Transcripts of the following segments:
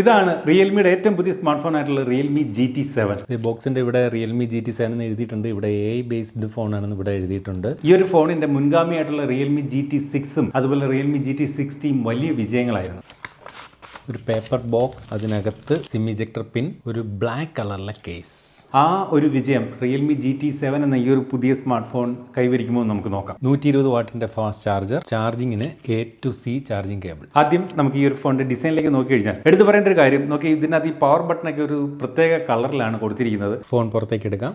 ഇതാണ് റിയൽമിയുടെ ഏറ്റവും പുതിയ സ്മാർട്ട് ഫോൺ ആയിട്ടുള്ള റിയൽമി GT7. ഈ ബോക്സിന്റെ ഇവിടെ റിയൽമി GT7 എന്ന് എഴുതിയിട്ടുണ്ട്. ഇവിടെ AI ബേസ്ഡ് ഫോൺ ആണെന്ന് ഇവിടെ എഴുതിയിട്ടുണ്ട്. ഈ ഒരു ഫോണിന്റെ മുൻഗാമിയായിട്ടുള്ള റിയൽമി GT6ഉം അതുപോലെ റിയൽമി GT60 വലിയ വിജയങ്ങളായിരുന്നു. ഒരു പേപ്പർ ബോക്സ്, അതിനകത്ത് സിം ഇജക്ടർ പിൻ, ഒരു ബ്ലാക്ക് കളറിലെ കേസ്. ആ ഒരു വിജയം റിയൽമി GT7 എന്ന ഈ ഒരു പുതിയ സ്മാർട്ട് ഫോൺ കൈവരിക്കുമ്പോൾ നമുക്ക് നോക്കാം. 120 വാട്ടിന്റെ ഫാസ്റ്റ് ചാർജർ, ചാർജിങ്ങിന് A to C charging cable. ആദ്യം നമുക്ക് ഈ ഒരു ഫോണിന്റെ ഡിസൈനിലേക്ക് നോക്കി കഴിഞ്ഞാൽ എടുത്തു പറയേണ്ട ഒരു കാര്യം, നോക്കി ഇതിനകത്ത് ഈ പവർ ബട്ടണൊക്കെ ഒരു പ്രത്യേക കളറിലാണ് കൊടുത്തിരിക്കുന്നത്. ഫോൺ പുറത്തേക്ക് എടുക്കാം.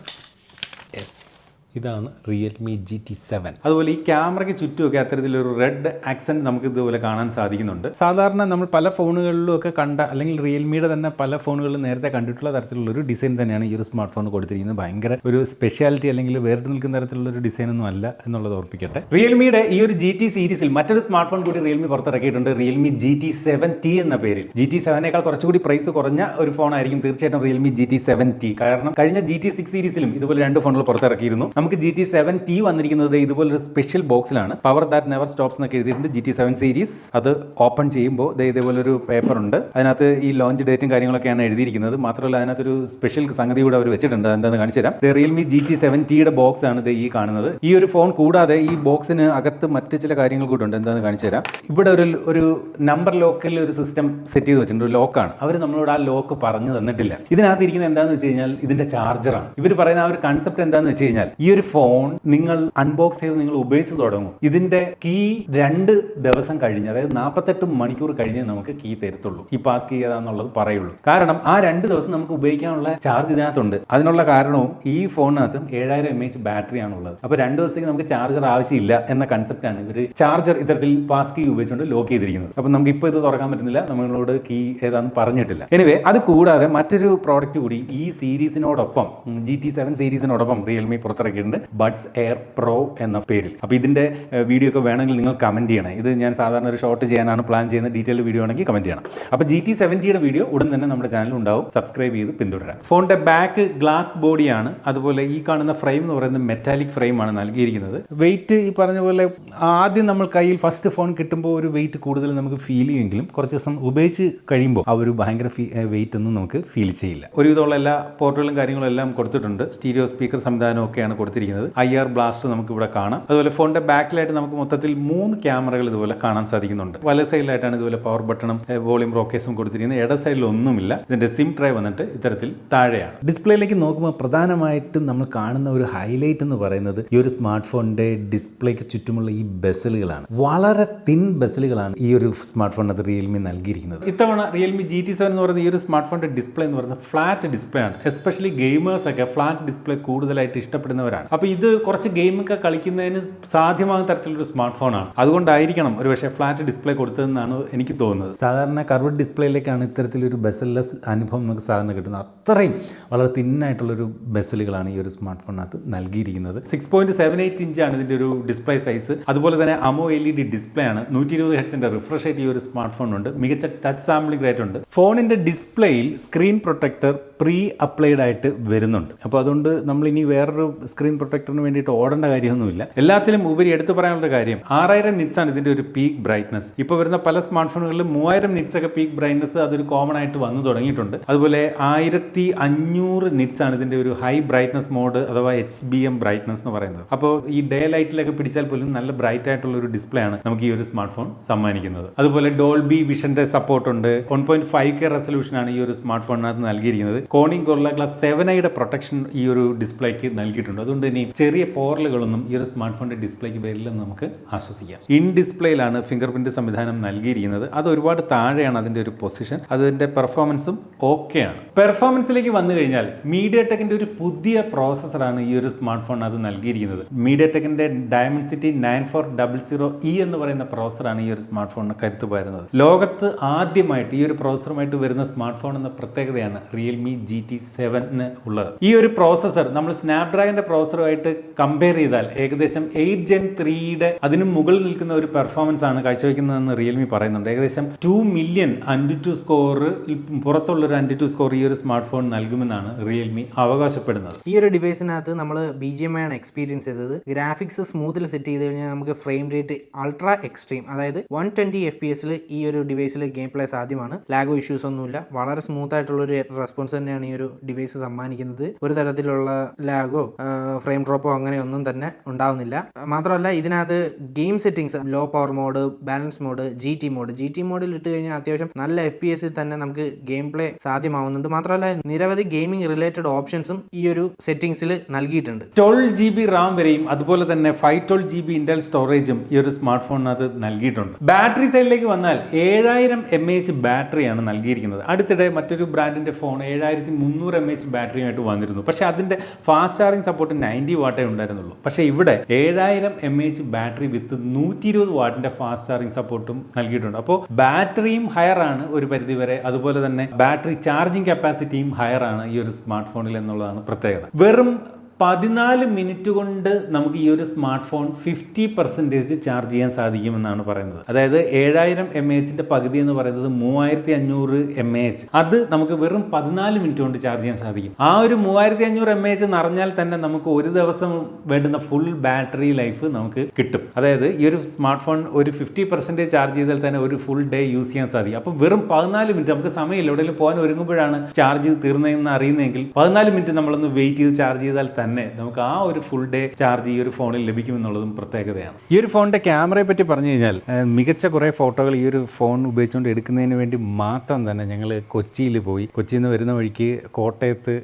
ഇതാണ് റിയൽമി GT7. അതുപോലെ ഈ ക്യാമറയ്ക്ക് ചുറ്റുമൊക്കെ അത്തരത്തിലൊരു റെഡ് ആക്സെന്റ് നമുക്ക് ഇതുപോലെ കാണാൻ സാധിക്കുന്നുണ്ട്. സാധാരണ നമ്മൾ പല ഫോണുകളിലും ഒക്കെ കണ്ട, അല്ലെങ്കിൽ റിയൽമിയുടെ തന്നെ പല ഫോണുകളിലും നേരത്തെ കണ്ടിട്ടുള്ള തരത്തിലുള്ള ഒരു ഡിസൈൻ തന്നെയാണ് ഈ ഒരു സ്മാർട്ട് ഫോൺ കൊടുത്തിരിക്കുന്നത്. ഭയങ്കര ഒരു സ്പെഷ്യാലിറ്റി അല്ലെങ്കിൽ വേറിട്ട് നിൽക്കുന്ന തരത്തിലുള്ള ഒരു ഡിസൈൻ ഒന്നും അല്ല എന്നുള്ളത് ഓർപ്പിക്കട്ടെ. റിയൽമിയുടെ ഈ ഒരു GT സീരീസിൽ മറ്റൊരു സ്മാർട്ട് ഫോൺ കൂടി റിയൽമി പുറത്തിറക്കിയിട്ടുണ്ട്, റിയൽമി GT7T എന്ന പേരിൽ. GT7നേക്കാൾ കുറച്ചുകൂടി പ്രൈസ് കുറഞ്ഞ ഒരു ഫോൺ ആയിരിക്കും തീർച്ചയായിട്ടും റിയൽമി GT7T. കാരണം കഴിഞ്ഞ GT6 സീരീസിലും ഇതുപോലെ രണ്ട് ഫോണുകൾ പുറത്തിറക്കിയിരുന്നു. നമുക്ക് GT7T വന്നിരിക്കുന്നത് ഇതുപോലൊരു സ്പെഷ്യൽ ബോക്സിലാണ്. പവർ ദാറ്റ് നെവർ സ്റ്റോപ്സ് എന്നൊക്കെ എഴുതിയിട്ടുണ്ട്. GT7 series. അത് ഓപ്പൺ ചെയ്യുമ്പോൾ ഇതേപോലൊരു പേപ്പർ ഉണ്ട്. അതിനകത്ത് ഈ ലോഞ്ച് ഡേറ്റും കാര്യങ്ങളൊക്കെയാണ് എഴുതിയിരിക്കുന്നത്. മാത്രമല്ല അതിനകത്തൊരു സ്പെഷ്യൽ സംഗതി കൂടെ അവർ വെച്ചിട്ടുണ്ട്. എന്താണെന്ന് കാണിച്ചു തരാം. റിയൽമി GT7Tയുടെ ബോക്സ് ആണ് ഇത് ഈ കാണുന്നത്. ഈ ഒരു ഫോൺ കൂടാതെ ഈ ബോക്സിന് അകത്ത് മറ്റ് ചില കാര്യങ്ങൾ കൂടെ ഉണ്ട്. എന്താണെന്ന് കാണിച്ചു തരാം. ഇവിടെ ഒരു നമ്പർ ലോക്കിൽ ഒരു സിസ്റ്റം സെറ്റ് ചെയ്ത് വെച്ചിട്ടുണ്ട്. ഒരു ലോക്കാണ്. അവർ നമ്മളോട് ആ ലോക്ക് പറഞ്ഞു തന്നിട്ടില്ല. ഇതിനകത്ത് ഇരിക്കുന്നത് എന്താണെന്ന് വെച്ച് കഴിഞ്ഞാൽ ഇതിന്റെ ചാർജറാണ്. ഇവർ പറയുന്ന ആ ഒരു കൺസെപ്റ്റ് എന്താണെന്ന് വെച്ച് കഴിഞ്ഞാൽ, ഈ ഒരു ഫോൺ നിങ്ങൾ അൺബോക്സ് ചെയ്ത് നിങ്ങൾ ഉപയോഗിച്ച് തുടങ്ങും. ഇതിന്റെ കീ 2 ദിവസം കഴിഞ്ഞ്, അതായത് 48 മണിക്കൂർ കഴിഞ്ഞ് നമുക്ക് കീ തരത്തുള്ളൂ. ഈ പാസ് കീ ഏതാന്നുള്ളത് പറയുള്ളൂ. കാരണം ആ 2 ദിവസം നമുക്ക് ഉപയോഗിക്കാനുള്ള ചാർജ് ഇതിനകത്തുണ്ട്. അതിനുള്ള കാരണവും ഈ ഫോണിനകത്തും 7000 mAh ബാറ്ററിയാണുള്ളത്. അപ്പോൾ 2 ദിവസത്തേക്ക് നമുക്ക് ചാർജർ ആവശ്യമില്ല എന്ന കൺസെപ്റ്റാണ് ഇവർ ചാർജർ ഇത്തരത്തിൽ പാസ് കീ ഉപയോഗിച്ചുകൊണ്ട് ലോക്ക് ചെയ്തിരിക്കുന്നത്. അപ്പോൾ നമുക്ക് ഇപ്പോൾ ഇത് തുറക്കാൻ പറ്റുന്നില്ല, നമ്മളോട് കീ ഏതാണെന്ന് പറഞ്ഞിട്ടില്ല. എനിവേ, അത് കൂടാതെ മറ്റൊരു പ്രോഡക്റ്റ് കൂടി ഈ സീരീസിനോടൊപ്പം, GT7 സീരീസിനോടൊപ്പം റിയൽമി പുറത്തിറക്കിയിട്ടുണ്ട്, ബഡ്സ് എയർ പ്രോ എന്ന പേരിൽ. അപ്പോൾ ഇതിന്റെ വീഡിയോ ഒക്കെ വേണമെങ്കിൽ നിങ്ങൾ കമന്റ് ചെയ്യണം. ഇത് ഞാൻ സാധാരണ ഒരു ഷോർട്ട് ചെയ്യാനാണ് പ്ലാൻ ചെയ്യുന്നത്. ഡീറ്റെയിൽ വീഡിയോ ആണെങ്കിൽ കമന്റ് ചെയ്യണം. അപ്പോൾ GT7Tയുടെ വീഡിയോ ഉടൻ തന്നെ നമ്മുടെ ചാനലിൽ ഉണ്ടാവും. സബ്സ്ക്രൈബ് ചെയ്ത് പിന്തുടരാം. ഫോണിന്റെ ബാക്ക് ഗ്ലാസ് ബോഡിയാണ്. അതുപോലെ ഈ കാണുന്ന ഫ്രെയിം എന്ന് പറയുന്നത് മെറ്റാലിക് ഫ്രെയിം ആണ് നൽകിയിരിക്കുന്നത്. വെയിറ്റ് ഈ പറഞ്ഞ പോലെ ആദ്യം നമ്മൾ കയ്യിൽ ഫസ്റ്റ് ഫോൺ കിട്ടുമ്പോൾ ഒരു വെയിറ്റ് കൂടുതൽ നമുക്ക് ഫീൽ ചെയ്യുമെങ്കിലും കുറച്ച് ദിവസം ഉപയോഗിച്ച് കഴിയുമ്പോൾ ആ ഒരു ഭയങ്കര വെയിറ്റ് ഒന്നും നമുക്ക് ഫീൽ ചെയ്യില്ല. ഒരുവിധമുള്ള എല്ലാ പോർട്ടുകളും കാര്യങ്ങളും എല്ലാം കൊടുത്തിട്ടുണ്ട്. സ്റ്റീരിയോ സ്പീക്കർ സംവിധാനം ഒക്കെയാണ് കൊടുത്തിരിക്കുന്നത്. IR ബ്ലാസ്റ്റ് നമുക്ക് ഇവിടെ കാണാം. അതുപോലെ ഫോണിന്റെ ബാക്കിലായിട്ട് നമുക്ക് മൊത്തത്തിൽ 3 ക്യാമറകൾ ഇതുപോലെ കാണാൻ സാധിക്കുന്നുണ്ട്. വല സൈഡിലായിട്ടാണ് ഇതുപോലെ പവർ ബട്ടണും വോളിയം റോക്കേസും കൊടുത്തിരിക്കുന്നത്. ഇട സൈഡിൽ ഒന്നുമില്ല. ഇതിന്റെ സിം ട്രേ വന്നിട്ട് ഇത്തരത്തിൽ താഴെയാണ്. ഡിസ്പ്ലേയിലേക്ക് നോക്കുമ്പോൾ പ്രധാനമായിട്ടും നമ്മൾ കാണുന്ന ഒരു ഹൈലൈറ്റ് എന്ന് പറയുന്നത് ഈ ഒരു സ്മാർട്ട് ഫോണിന്റെ ഡിസ്പ്ലേക്ക് ചുറ്റുമുള്ള ഈ ബെസലുകളാണ്. വളരെ തിൻ ബെസലുകളാണ് ഈ ഒരു സ്മാർട്ട് ഫോണിനകത്ത് റിയൽമി നൽകിയിരിക്കുന്നത്. ഇത്തവണ റിയൽമി GT7 എന്ന് പറയുന്ന ഈ ഒരു സ്മാർട്ട് ഫോണിന്റെ ഡിസ്പ്ലേ എന്ന് പറയുന്നത് ഫ്ലാറ്റ് ഡിസ്പ്ലേ ആണ്. എസ്പെഷ്യലി ഗെയിമേഴ്സ് ഒക്കെ ഫ്ലാറ്റ് ഡിസ്പ്ലേ കൂടുതലായിട്ട് ഇഷ്ടപ്പെടുന്നവരാണ്. അപ്പോൾ ഇത് കുറച്ച് ഗെയിമൊക്കെ കളിക്കുന്നതിന് സാധ്യമാകുന്ന തരത്തിലൊരു സ്മാർട്ട് ഫോണാണ്. അതുകൊണ്ടായിരിക്കണം ഒരു പക്ഷേ ഫ്ലാറ്റ് ഡിസ്പ്ലേ കൊടുത്തതെന്നാണ് എനിക്ക് തോന്നുന്നത്. സാധാരണ കർവ്ഡ് ഡിസ്പ്ലേയിലേക്കാണ് ഇത്തരത്തിലൊരു ബെസൽലെസ് അനുഭവം നമുക്ക് സാധാരണ കിട്ടുന്നത്. അത്രയും വളരെ തിന്നായിട്ടുള്ളൊരു ബെസലുകളാണ് ഈ ഒരു സ്മാർട്ട് ഫോണിനകത്ത് നൽകിയിരിക്കുന്നത്. 6.78 ഇഞ്ചാണ് ഇതിന്റെ ഒരു ഡിസ്പ്ലേ സൈസ്. അതുപോലെ തന്നെ AMOLED ഡിസ്പ്ലേ ആണ്. 120 ഹെർട്സിന്റെ റിഫ്രഷ് റേറ്റ് ഈ ഒരു സ്മാർട്ട് ഫോണുണ്ട്. മികച്ച ടച്ച് സാമ്പിളിംഗ് റേറ്റ് ഉണ്ട്. ഫോണിന്റെ ഡിസ്പ്ലേയിൽ സ്ക്രീൻ പ്രൊട്ടക്ടർ പ്രീ അപ്ലൈഡ് ആയിട്ട് വരുന്നുണ്ട്. അപ്പോൾ അതുകൊണ്ട് നമ്മൾ ഇനി വേറൊരു സ്ക്രീൻ പ്രൊട്ടക്ടറിന് വേണ്ടിയിട്ട് ഓടേണ്ട കാര്യമൊന്നുമില്ല. എല്ലാത്തിലും ഉപരി എടുത്തു പറയാനുള്ള കാര്യം 6000 നിറ്റ്സ് ആണ് ഇതിന്റെ ഒരു പീക്ക് ബ്രൈറ്റ്നസ്. ഇപ്പോൾ വരുന്ന പല സ്മാർട്ട് ഫോണുകളിലും 3000 നിറ്റ്സ് ഒക്കെ പീക്ക് ബ്രൈറ്റ്നസ് അതൊരു കോമൺ ആയിട്ട് വന്നു തുടങ്ങിയിട്ടുണ്ട്. അതുപോലെ 1500 നിറ്റ്സ് ആണ് ഇതിന്റെ ഒരു ഹൈ ബ്രൈറ്റ്നസ് മോഡ് അഥവാ HBM ബ്രൈറ്റ്നസ് എന്ന് പറയുന്നത്. അപ്പോൾ ഈ ഡേ ലൈറ്റിലൊക്കെ പിടിച്ചാൽ പോലും നല്ല ബ്രൈറ്റ് ആയിട്ടുള്ള ഒരു ഡിസ്പ്ലേ ആണ് നമുക്ക് ഈ ഒരു സ്മാർട്ട് ഫോൺ സമ്മാനിക്കുന്നത്. അതുപോലെ ഡോൾബി വിഷന്റെ സപ്പോർട്ട് ഉണ്ട്. 1.5K റെസൊല്യൂഷൻ ആണ് ഈ ഒരു സ്മാർട്ട് ഫോണിനകത്ത് നൽകിയിരിക്കുന്നത്. Corning guerrilla glass 7i protection ഈ ഒരു ഡിസ്പ്ലേക്ക് നൽകിയിട്ടുണ്ട്. അതുകൊണ്ട് ഇനി ചെറിയ പോറലുകളൊന്നും ഈ ഒരു സ്മാർട്ട് ഫോണിന്റെ ഡിസ്പ്ലേക്ക് വരില്ലെന്ന് നമുക്ക് ആശ്വസിക്കാം. ഇൻ ഡിസ്പ്ലേയിലാണ് ഫിംഗർ പ്രിന്റ് സംവിധാനം നൽകിയിരിക്കുന്നത്. അത് ഒരുപാട് താഴെയാണ് അതിന്റെ ഒരു പൊസിഷൻ. അതിന്റെ പെർഫോമൻസും ഓക്കെയാണ്. പെർഫോമൻസിലേക്ക് വന്നു കഴിഞ്ഞാൽ MediaTekന്റെ ഒരു പുതിയ പ്രോസസ്സറാണ് ഈ ഒരു സ്മാർട്ട് ഫോണിനകത്ത് നൽകിയിരിക്കുന്നത്. MediaTekന്റെ Dimensity 9400E എന്ന് പറയുന്ന പ്രോസസ്സറാണ് ഈ ഒരു സ്മാർട്ട് ഫോണിന് കരുത്ത് പകരുന്നത്. ലോകത്ത് ആദ്യമായിട്ട് ഈ ഒരു പ്രോസസ്സറുമായിട്ട് വരുന്ന സ്മാർട്ട് ഫോൺ എന്ന പ്രത്യേകതയാണ് റിയൽമി GT7 ഉള്ളത്. ഈ ഒരു പ്രോസസ്സർ നമ്മൾ സ്നാപ്ഡ്രാഗന്റെ പ്രോസസ്സർ പ്രോസറുമായിട്ട് കമ്പയർ ചെയ്താൽ ഏകദേശം 8 Gen 3യുടെ അതിന് മുകളിൽ നിൽക്കുന്ന ഒരു പെർഫോമൻസ് ആണ് കാഴ്ചവെക്കുന്നതെന്ന് റിയൽമി പറയുന്നുണ്ട്. ഏകദേശം 2 മില്യൺ AnTuTu സ്കോർ പുറത്തുള്ളൊരു AnTuTu സ്കോർ ഈ ഒരു സ്മാർട്ട് ഫോൺ നൽകുമെന്നാണ് റിയൽമി അവകാശപ്പെടുന്നത്. ഈ ഒരു ഡിവൈസിനകത്ത് നമ്മൾ BGMI ആണ് എക്സ്പീരിയൻസ് ചെയ്തത്. ഗ്രാഫിക്സ് സ്മൂത്തിൽ സെറ്റ് ചെയ്ത് കഴിഞ്ഞാൽ നമുക്ക് ഫ്രെയിം റേറ്റ് അൾട്രാ എക്സ്ട്രീം, അതായത് 120 FPS ഈ ഒരു ഡിവൈസിൽ ഗെയിം പ്ലേ സാധ്യമാണ്. ലാഗോ ഇഷ്യൂസ് ഒന്നുമില്ല. വളരെ സ്മൂത്ത് ആയിട്ടുള്ളൊരു റെസ്പോൺസ് തന്നെയാണ് ഈ ഒരു ഡിവൈസ് സമ്മാനിക്കുന്നത്. ഒരു തരത്തിലുള്ള ലാഗോ ഫ്രെയിം ഡ്രോപ്പോ അങ്ങനെ ഒന്നും തന്നെ ഉണ്ടാവുന്നില്ല. മാത്രമല്ല ഇതിനകത്ത് game settings low power mode, balance mode, GT മോഡിൽ ഇട്ട് കഴിഞ്ഞാൽ അത്യാവശ്യം നല്ല FPS തന്നെ നമുക്ക് ഗെയിം പ്ലേ സാധ്യമാവുന്നുണ്ട്. മാത്രമല്ല നിരവധി ഗെയിമിംഗ് റിലേറ്റഡ് ഓപ്ഷൻസും ഈ ഒരു സെറ്റിംഗ്സിൽ നൽകിയിട്ടുണ്ട്. 12 GB റാം വരെയും അതുപോലെ തന്നെ 512 GB ഇന്റൽ സ്റ്റോറേജും ഈ ഒരു സ്മാർട്ട് ഫോണിനകത്ത് നൽകിയിട്ടുണ്ട്. ബാറ്ററി സൈഡിലേക്ക് വന്നാൽ 7000 mAh ബാറ്ററിയാണ് നൽകിയിരിക്കുന്നത്. അടുത്തിടെ മറ്റൊരു ബ്രാൻഡിന്റെ ഫോൺ 7300 mAh ബാറ്ററിയുമായിട്ട് വന്നിരുന്നു. പക്ഷെ അതിന്റെ ഫാസ്റ്റ് ചാർജിങ് സപ്പോർട്ട് 90 വാട്ടേ ഉണ്ടായിരുന്നുള്ളൂ. പക്ഷെ ഇവിടെ 7000 mAh ബാറ്ററി വിത്ത് 120 വാട്ടിന്റെ ഫാസ്റ്റ് ചാർജിങ് സപ്പോർട്ടും നൽകിയിട്ടുണ്ട്. അപ്പോൾ ബാറ്ററിയും ഹയർ ആണ് ഒരു പരിധിവരെ, അതുപോലെ തന്നെ ബാറ്ററി ചാർജിങ് കപ്പാസിറ്റിയും ഹയർ ആണ് ഈ ഒരു സ്മാർട്ട് ഫോണിൽ എന്നുള്ളതാണ് പ്രത്യേകത. വെറും 14 മിനിറ്റ് കൊണ്ട് നമുക്ക് ഈ ഒരു സ്മാർട്ട് ഫോൺ 50% ചാർജ് ചെയ്യാൻ സാധിക്കുമെന്നാണ് പറയുന്നത്. അതായത് 7000 mAhന്റെ പകുതി എന്ന് പറയുന്നത് 3500 mAh. അത് നമുക്ക് വെറും 14 മിനിറ്റ് കൊണ്ട് ചാർജ് ചെയ്യാൻ സാധിക്കും. ആ ഒരു 3500 mAh നിറഞ്ഞാൽ തന്നെ നമുക്ക് ഒരു ദിവസം വേണ്ടുന്ന ഫുൾ ബാറ്ററി ലൈഫ് നമുക്ക് കിട്ടും. അതായത് ഈ ഒരു സ്മാർട്ട് ഫോൺ ഒരു 50% ചാർജ് ചെയ്താൽ തന്നെ ഒരു ഫുൾ ഡേ യൂസ് ചെയ്യാൻ സാധിക്കും. അപ്പോൾ വെറും 14 മിനിറ്റ്, നമുക്ക് സമയമില്ല, എവിടെയെങ്കിലും പോകാൻ ഒരുങ്ങുമ്പോഴാണ് ചാർജ് തീർന്നതെന്ന് അറിയുന്നതെങ്കിൽ 14 മിനിറ്റ് നമ്മളൊന്ന് വെയിറ്റ് ചെയ്ത് ചാർജ് ചെയ്താൽ തന്നെ നമുക്ക് ആ ഒരു ഫുൾ ഡേ ചാർജ് ഈ ഒരു ഫോണിൽ ലഭിക്കുമെന്നുള്ളതും പ്രത്യേകതയാണ്. ഈ ഒരു ഫോണിന്റെ ക്യാമറയെ പറ്റി പറഞ്ഞു കഴിഞ്ഞാൽ മികച്ച കുറേ ഫോട്ടോകൾ ഈ ഒരു ഫോൺ ഉപയോഗിച്ചുകൊണ്ട് എടുക്കുന്നതിന് വേണ്ടി മാത്രം തന്നെ ഞങ്ങൾ കൊച്ചിയിൽ പോയി. കൊച്ചിയിൽ നിന്ന് വരുന്ന വഴിക്ക് കോട്ടയത്ത്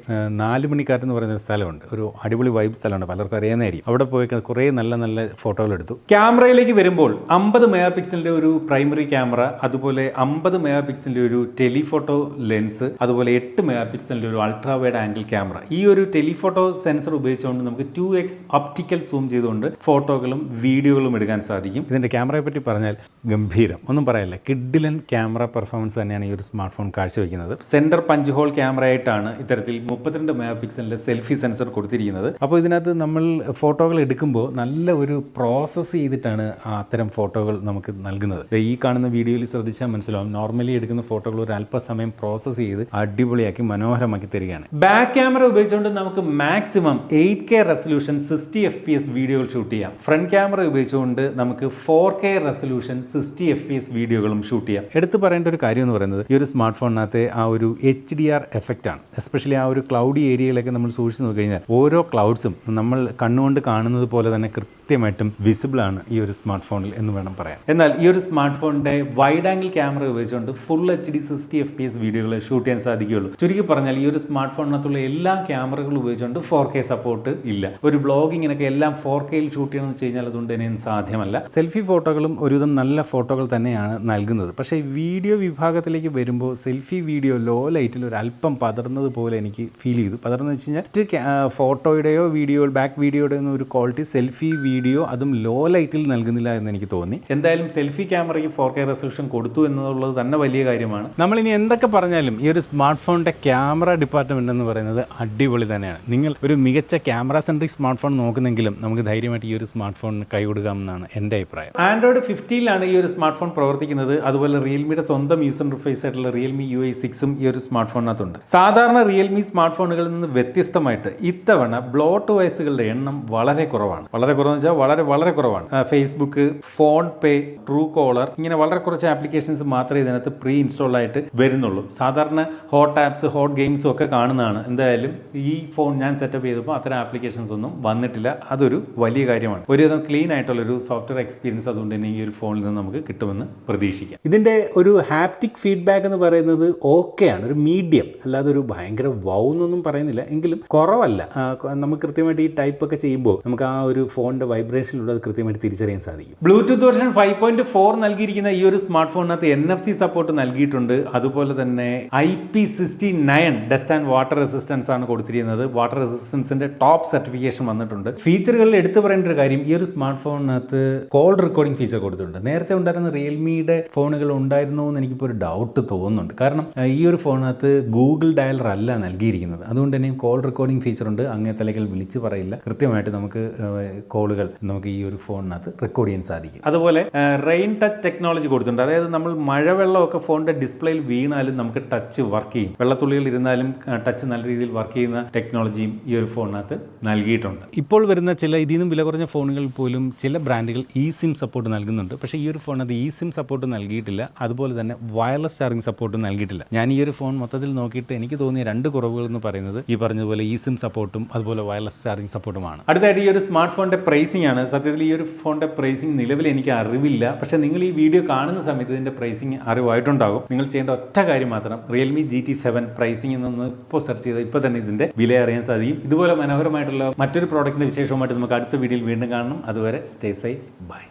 4 മണിക്കാറ്റ് എന്ന് പറയുന്ന സ്ഥലമുണ്ട്. ഒരു അടിപൊളി വൈബ് സ്ഥലമുണ്ട്, പലർക്കും അറിയാവുന്നതായിരിക്കും. അവിടെ പോയി കുറേ നല്ല നല്ല ഫോട്ടോകൾ എടുത്തു. ക്യാമറയിലേക്ക് വരുമ്പോൾ 50 മെഗാ പിക്സലിന്റെ ഒരു പ്രൈമറി ക്യാമറ, അതുപോലെ 50 മെഗാ പിക്സലിന്റെ ഒരു ടെലിഫോട്ടോ ലെൻസ്, അതുപോലെ 8 മെഗാ പിക്സലിന്റെ ഒരു അൾട്രാ വൈഡ് ആംഗിൾ ക്യാമറ. ഈ ഒരു ടെലിഫോട്ടോ സെൻസർ ഉപയോഗിച്ചുകൊണ്ട് നമുക്ക് 2x ഒപ്റ്റിക്കൽ സൂം ചെയ്തുകൊണ്ട് ഫോട്ടോകളും വീഡിയോകളും എടുക്കാൻ സാധിക്കും. ഇതിന്റെ ക്യാമറയെ പറ്റി പറഞ്ഞാൽ ഗംഭീരം, ഒന്നും പറയല്ല, കിഡിലൻ ക്യാമറ പെർഫോമൻസ് തന്നെയാണ് ഈ ഒരു സ്മാർട്ട് ഫോൺ കാഴ്ചവെക്കുന്നത്. സെന്റർ പഞ്ച് ഹോൾ ക്യാമറ ആയിട്ടാണ് ഇത്തരത്തിൽ 32 മെഗാ പിക്സലിന്റെ സെൽഫി സെൻസർ കൊടുത്തിരിക്കുന്നത്. അപ്പോൾ ഇതിനകത്ത് നമ്മൾ ഫോട്ടോകൾ എടുക്കുമ്പോൾ നല്ല ഒരു പ്രോസസ്സ് ചെയ്തിട്ടാണ് അത്തരം ഫോട്ടോകൾ നമുക്ക് നൽകുന്നത്. ഈ കാണുന്ന വീഡിയോയിൽ ശ്രദ്ധിച്ചാൽ മനസ്സിലാവും, നോർമലി എടുക്കുന്ന ഫോട്ടോകൾ ഒരു അല്പസമയം പ്രോസസ്സ് ചെയ്ത് അടിപൊളിയാക്കി മനോഹരമാക്കി തരികയാണ്. ബാക്ക് ക്യാമറ ഉപയോഗിച്ചുകൊണ്ട് നമുക്ക് മാക്സിമം 8K റെസൊല്യൂഷൻ 60 FPS വീഡിയോകൾ ഷൂട്ട് ചെയ്യാം. ഫ്രണ്ട് ക്യാമറ ഉപയോഗിച്ചുകൊണ്ട് നമുക്ക് 4K റെസൊല്യൂഷൻ 60 FPS വീഡിയോകളും ഷൂട്ട് ചെയ്യാം. എടുത്തു പറയേണ്ട ഒരു കാര്യം എന്ന് പറയുന്നത് ഈ ഒരു സ്മാർട്ട് ഫോണിനകത്തെ ആ ഒരു HDR എഫക്റ്റ് ആണ്. എസ്പെഷ്യലി ആ ഒരു ക്ലൗഡി ഏരിയയിലൊക്കെ നമ്മൾ സൂക്ഷിച്ച് നോക്കി കഴിഞ്ഞാൽ ഓരോ ക്ലൗഡ്സും നമ്മൾ കണ്ണുകൊണ്ട് കാണുന്നത് പോലെ തന്നെ കൃത്യമായിട്ടും വിസിബിൾ ആണ് ഈ ഒരു സ്മാർട്ട് ഫോണിൽ എന്ന് വേണം പറയാൻ. എന്നാൽ ഈ ഒരു സ്മാർട്ട് ഫോണിന്റെ വൈഡ് ആംഗിൾ ക്യാമറ ഉപയോഗിച്ചുകൊണ്ട് ഫുൾ HD 60 FPS വീഡിയോകൾ ഷൂട്ട് ചെയ്യാൻ സാധിക്കുകയുള്ളൂ. ചുരുക്കി പറഞ്ഞാൽ ഈ ഒരു സ്മാർട്ട് ഫോണിനകത്തുള്ള എല്ലാ ക്യാമറകളും ഉപയോഗിച്ചുകൊണ്ട് 4K സപ്പോർട്ട് ഇല്ല. ഒരു വ്ളോഗിങ്ങിനൊക്കെ എല്ലാം 4Kയിൽ ഷൂട്ട് ചെയ്യണമെന്ന് വെച്ച് കഴിഞ്ഞാൽ അതുകൊണ്ട് തന്നെ സാധ്യമല്ല. സെൽഫി ഫോട്ടോകളും ഒരുവിധം നല്ല ഫോട്ടോകൾ തന്നെയാണ് നൽകുന്നത്. പക്ഷേ വീഡിയോ വിഭാഗത്തിലേക്ക് വരുമ്പോൾ സെൽഫി വീഡിയോ ലോ ലൈറ്റിൽ ഒരു അല്പം പതർന്നത് പോലെ എനിക്ക് ഫീൽ ചെയ്തു. പതർന്ന് വെച്ച് കഴിഞ്ഞാൽ ഫോട്ടോയുടെയോ വീഡിയോ ബാക്ക് വീഡിയോയുടെ ഒന്നും ഒരു ക്വാളിറ്റി സെൽഫി വീഡിയോ അതും ലോ ലൈറ്റിൽ നൽകുന്നില്ല എന്ന് എനിക്ക് തോന്നി. എന്തായാലും സെൽഫി ക്യാമറയ്ക്ക് 4K റെസൊല്യൂഷൻ കൊടുത്തു എന്നുള്ളത് തന്നെ വലിയ കാര്യമാണ്. നമ്മളിനി എന്തൊക്കെ പറഞ്ഞാലും ഈ ഒരു സ്മാർട്ട് ഫോണിന്റെ ക്യാമറ ഡിപ്പാർട്ട്മെന്റ് എന്ന് പറയുന്നത് അടിപൊളി തന്നെയാണ്. നിങ്ങൾ ഒരു മികച്ച ക്യാമറ സെൻട്രിക് സ്മാർട്ട് ഫോൺ നോക്കുന്നെങ്കിലും നമുക്ക് ധൈര്യമായിട്ട് ഈ ഒരു സ്മാർട്ട് ഫോണിന് കൈ കൊടുക്കാമെന്നാണ് എൻ്റെ അഭിപ്രായം. ആൻഡ്രോയിഡ് 15 ഈ ഒരു സ്മാർട്ട് ഫോൺ പ്രവർത്തിക്കുന്നത്. അതുപോലെ റിയൽമിയുടെ സ്വന്തം യൂസർ ഇന്റർഫേസ് ആയിട്ടുള്ള റിയൽമി UI 6 ഈ ഒരു സ്മാർട്ട് ഫോണിനകത്തുണ്ട്. സാധാരണ റിയൽമി സ്മാർട്ട് ഫോണുകളിൽ നിന്ന് വ്യത്യസ്തമായിട്ട് ഇത്തവണ ബ്ലോട്ട് വോയിസുകളുടെ എണ്ണം വളരെ കുറവാണ്. വളരെ കുറവെന്ന് വെച്ചാൽ വളരെ കുറവാണ്. ഫേസ്ബുക്ക്, ഫോൺ പേ, ട്രൂ കോളർ ഇങ്ങനെ വളരെ കുറച്ച് ആപ്ലിക്കേഷൻസ് മാത്രമേ ഇതിനകത്ത് പ്രീ ഇൻസ്റ്റാൾ ആയിട്ട് വരുന്നുള്ളൂ. സാധാരണ ഹോട്ട് ആപ്സ്, ഹോട്ട് ഗെയിംസും ഒക്കെ കാണുന്നതാണ്. എന്തായാലും ഈ ഫോൺ ഞാൻ സെറ്റപ്പ് ചെയ്തപ്പോൾ അത്തരം ആപ്ലിക്കേഷൻസ് ഒന്നും വന്നിട്ടില്ല. അതൊരു വലിയ കാര്യമാണ്. ഒരുവിധം ക്ലീൻ ആയിട്ടുള്ളൊരു സോഫ്റ്റ്വെയർ എക്സ്പീരിയൻസ് അതുകൊണ്ട് തന്നെ ഈ ഒരു ഫോണിൽ നിന്ന് നമുക്ക് കിട്ടുമെന്ന് പ്രതീക്ഷിക്കാം. ഇതിൻ്റെ ഒരു ഹാപ്റ്റിക് ഫീഡ്ബാക്ക് എന്ന് പറയുന്നത് ഓക്കെയാണ്, ഒരു മീഡിയം, അല്ലാതെ ഒരു ഭയങ്കര വൗ എന്നൊന്നും പറയുന്നില്ല, എങ്കിലും കുറവല്ല. നമുക്ക് കൃത്യമായിട്ട് ഈ ടൈപ്പ് ഒക്കെ ചെയ്യുമ്പോൾ നമുക്ക് ആ ഒരു ഫോണിൻ്റെ വൈബ്രേഷനിലൂടെ അത് കൃത്യമായിട്ട് തിരിച്ചറിയാൻ സാധിക്കും. ബ്ലൂടൂത്ത് വെർഷൻ 5.4 നൽകിയിരിക്കുന്ന ഈ ഒരു സ്മാർട്ട് ഫോണിനകത്ത് NFC സപ്പോർട്ട് നൽകിയിട്ടുണ്ട്. അതുപോലെ തന്നെ IP69 dust and water resistance ആണ് കൊടുത്തിരിക്കുന്നത്. വാട്ടർ റെസിസ്റ്റൻസിന്റെ ആൻഡ്രോയിഡ്സിന്റെ ടോപ്പ് സർട്ടിഫിക്കേഷൻ വന്നിട്ടുണ്ട്. ഫീച്ചറുകളിൽ എടുത്തു പറയേണ്ട ഒരു കാര്യം, ഈ ഒരു സ്മാർട്ട് ഫോണിനകത്ത് കോൾ റെക്കോർഡിംഗ് ഫീച്ചർ കൊടുത്തിട്ടുണ്ട്. നേരത്തെ ഉണ്ടായിരുന്ന റിയൽമിയുടെ ഫോണുകൾ ഉണ്ടായിരുന്നോ എന്ന് എനിക്കിപ്പോൾ ഒരു ഡൗട്ട് തോന്നുന്നുണ്ട്. കാരണം ഈ ഒരു ഫോണിനകത്ത് ഗൂഗിൾ ഡയലർ അല്ല നൽകിയിരിക്കുന്നത്. അതുകൊണ്ട് തന്നെ കോൾ റെക്കോർഡിംഗ് ഫീച്ചർ ഉണ്ട്. അങ്ങേ തലകൾ വിളിച്ച് പറയില്ല, കൃത്യമായിട്ട് നമുക്ക് കോളുകൾ നമുക്ക് ഈ ഒരു ഫോണിനകത്ത് റെക്കോർഡ് ചെയ്യാൻ സാധിക്കും. അതുപോലെ റെയിൻ ടച്ച് ടെക്നോളജി കൊടുത്തിട്ടുണ്ട്. അതായത് നമ്മൾ മഴവെള്ളമൊക്കെ ഫോണിന്റെ ഡിസ്പ്ലേയിൽ വീണാലും നമുക്ക് ടച്ച് വർക്ക് ചെയ്യും. വെള്ളത്തുള്ളികൾ ഇരുന്നാലും ടച്ച് നല്ല രീതിയിൽ വർക്ക് ചെയ്യുന്ന ടെക്നോളജിയും ഈ ഒരു ഫോണിനകത്ത് നൽകിയിട്ടുണ്ട്. ഇപ്പോൾ വരുന്ന ചില ഇതിൽ നിന്നും വില കുറഞ്ഞ ഫോണുകളിൽ പോലും ചില ബ്രാൻഡുകൾ ഇ സിം സപ്പോർട്ട് നൽകുന്നുണ്ട്. പക്ഷേ ഈ ഒരു ഫോണിനകത്ത് ഇ സിം സപ്പോർട്ട് നൽകിയിട്ടില്ല. അതുപോലെ തന്നെ വയർലെസ് ചാർജിങ് സപ്പോർട്ട് നൽകിയിട്ടില്ല. ഞാൻ ഈ ഒരു ഫോൺ മൊത്തത്തിൽ നോക്കിയിട്ട് എനിക്ക് തോന്നിയ രണ്ട് കുറവുകൾ എന്ന് പറയുന്നത് ഈ പറഞ്ഞതുപോലെ ഇ സിം സപ്പോർട്ടും അതുപോലെ വയർലെസ് ചാർജിങ് സപ്പോർട്ടുമാണ്. അടുത്തായിട്ട് ഈ ഒരു സ്മാർട്ട് ഫോണിന്റെ പ്രൈസിംഗ് ആണ്. സത്യത്തിൽ ഈ ഒരു ഫോണിന്റെ പ്രൈസിംഗ് നിലവിൽ എനിക്ക് അറിവില്ല. പക്ഷേ നിങ്ങൾ ഈ വീഡിയോ കാണുന്ന സമയത്ത് ഇതിന്റെ പ്രൈസിംഗ് അറിവായിട്ടുണ്ടാകും. നിങ്ങൾ ചെയ്യേണ്ട ഒറ്റ കാര്യം മാത്രം റിയൽമി GT7 പ്രൈസിംഗ് എന്നൊന്ന് ഇപ്പോൾ സെർച്ച് ചെയ്താൽ ഇപ്പോൾ തന്നെ ഇതിന്റെ വില അറിയാൻ സാധിക്കും. ഇതുപോലെ മനോഹരമായിട്ടുള്ള മറ്റൊരു പ്രോഡക്റ്റിന്റെ വിശേഷവുമായിട്ട് നമുക്ക് അടുത്ത വീഡിയോയിൽ വീണ്ടും കാണണം. അതുവരെ സ്റ്റേ സേഫ്, ബൈ.